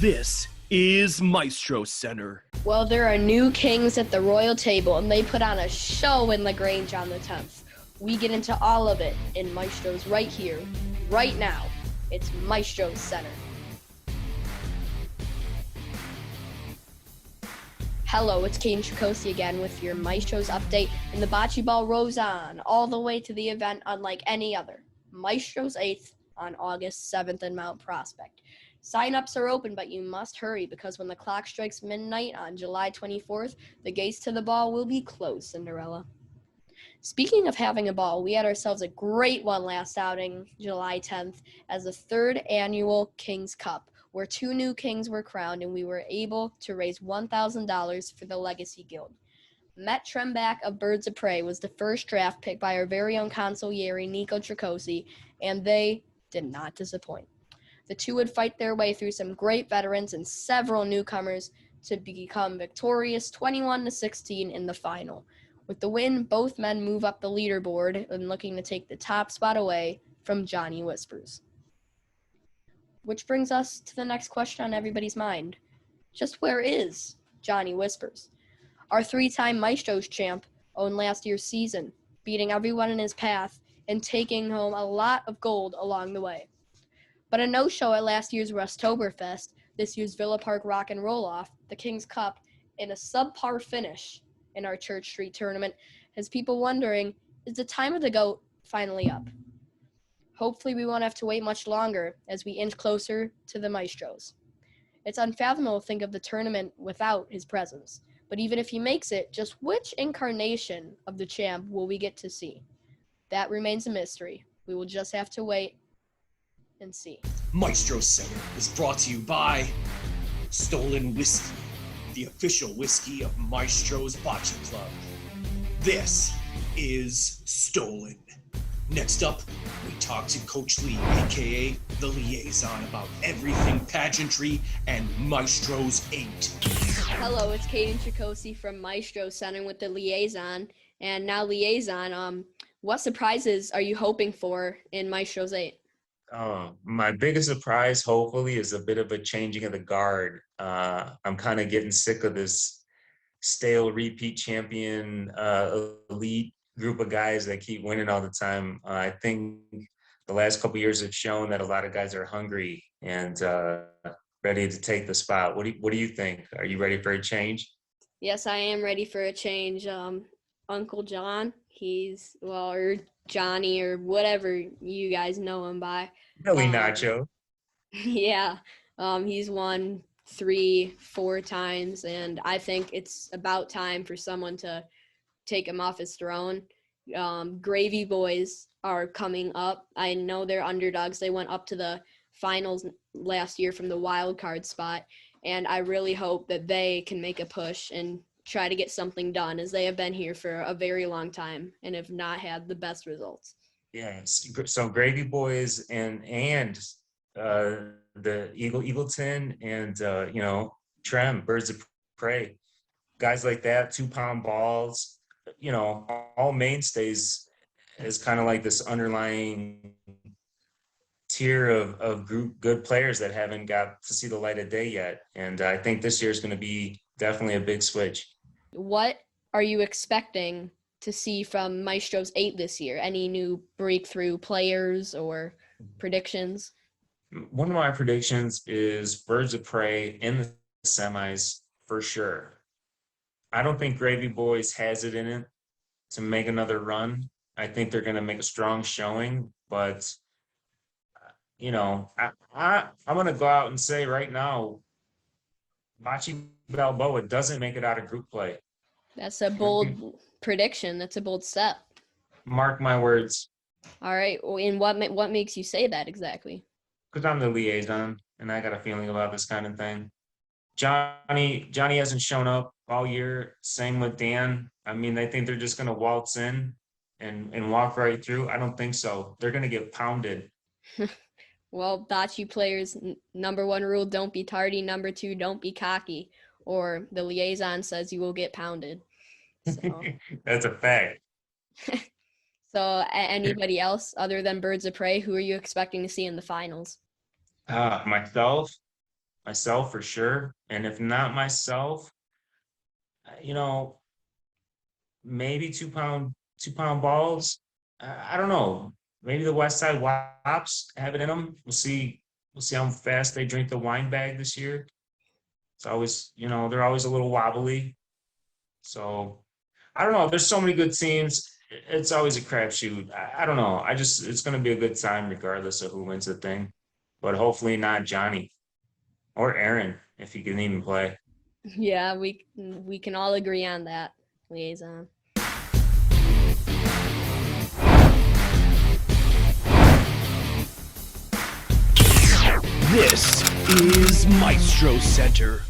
This is MaestrosCenter. Well, there are new kings at the royal table, and they put on a show in LaGrange on the 10th. We get into all of it in Maestros right here, right now. It's MaestrosCenter. Hello, it's Caden Tricosi again with your Maestros update, and the bocce ball rolls on all the way to the event unlike any other. Maestros 8th on August 7th in Mount Prospect. Sign-ups are open, but you must hurry because when the clock strikes midnight on July 24th, the gates to the ball will be closed, Cinderella. Speaking of having a ball, we had ourselves a great one last outing, July 10th, as the third annual King's Cup, where two new kings were crowned, and we were able to raise $1,000 for the Legacy Guild. Matt Trembach of Birds of Prey was the first draft pick by our very own consigliere, Nico Tricosi, and they did not disappoint. The two would fight their way through some great veterans and several newcomers to become victorious 21-16 in the final. With the win, both men move up the leaderboard and looking to take the top spot away from Johnny Whispers. Which brings us to the next question on everybody's mind. Just where is Johnny Whispers? Our three-time Maestros champ owned last year's season, beating everyone in his path and taking home a lot of gold along the way. But a no-show at last year's Rustoberfest, this year's Villa Park Rock and Roll-Off, the King's Cup, and a subpar finish in our Church Street tournament has people wondering, is the time of the GOAT finally up? Hopefully we won't have to wait much longer as we inch closer to the Maestros. It's unfathomable to think of the tournament without his presence, but even if he makes it, just which incarnation of the champ will we get to see? That remains a mystery. We will just have to wait and see. MaestrosCenter is brought to you by Stolen Whiskey, the official whiskey of Maestro's Bocce Club. This is Stolen. Next up, we talk to Coach Lee, aka the Liaison, about everything pageantry and Maestros 8. Hello, it's Caden Tricosi from MaestrosCenter with the Liaison. And now Liaison, what surprises are you hoping for in Maestros 8? My biggest surprise, hopefully, is a bit of a changing of the guard. I'm kind of getting sick of this stale repeat champion elite group of guys that keep winning all the time. I think the last couple of years have shown that a lot of guys are hungry and ready to take the spot. What do you think? Are you ready for a change? Yes, I am ready for a change. Uncle John, or Johnny, or whatever you guys know him by. Billy Nacho. Yeah, he's won 3-4 times, and I think it's about time for someone to take him off his throne. Gravy Boys are coming up. I know they're underdogs. They went up to the finals last year from the wild card spot, and I really hope that they can make a push and try to get something done, as they have been here for a very long time and have not had the best results. Yeah, so Gravy Boys and the Eagleton and Trem, Birds of Prey, guys like that, 2-pound balls, all mainstays is kind of like this underlying tier of group good players that haven't got to see the light of day yet. And I think this year is going to be definitely a big switch. What are you expecting to see from Maestros 8 this year? Any new breakthrough players or predictions? One of my predictions is Birds of Prey in the semis for sure. I don't think Gravy Boys has it in it to make another run. I think they're going to make a strong showing, but I'm going to go out and say right now, Bocce Balboa doesn't make it out of group play. That's a bold prediction. That's a bold step. Mark my words. All right. And what makes you say that exactly? Because I'm the liaison, and I got a feeling about this kind of thing. Johnny hasn't shown up all year. Same with Dan. I mean, they think they're just going to waltz in and walk right through. I don't think so. They're going to get pounded. Well, bocce players, number 1 rule, don't be tardy. Number 2, don't be cocky. Or the liaison says you will get pounded. So. That's a fact. So anybody else other than Birds of Prey, who are you expecting to see in the finals? Myself, myself for sure. And if not myself, you know, maybe 2 pound balls. I don't know. Maybe the West Side Wops have it in them. We'll see. We'll see how fast they drink the wine bag this year. It's always, they're always a little wobbly. So I don't know. There's so many good teams. It's always a crapshoot. I don't know. It's going to be a good time regardless of who wins the thing. But hopefully not Johnny or Aaron, if he can even play. Yeah, we can all agree on that, Liaison. This is MaestrosCenter.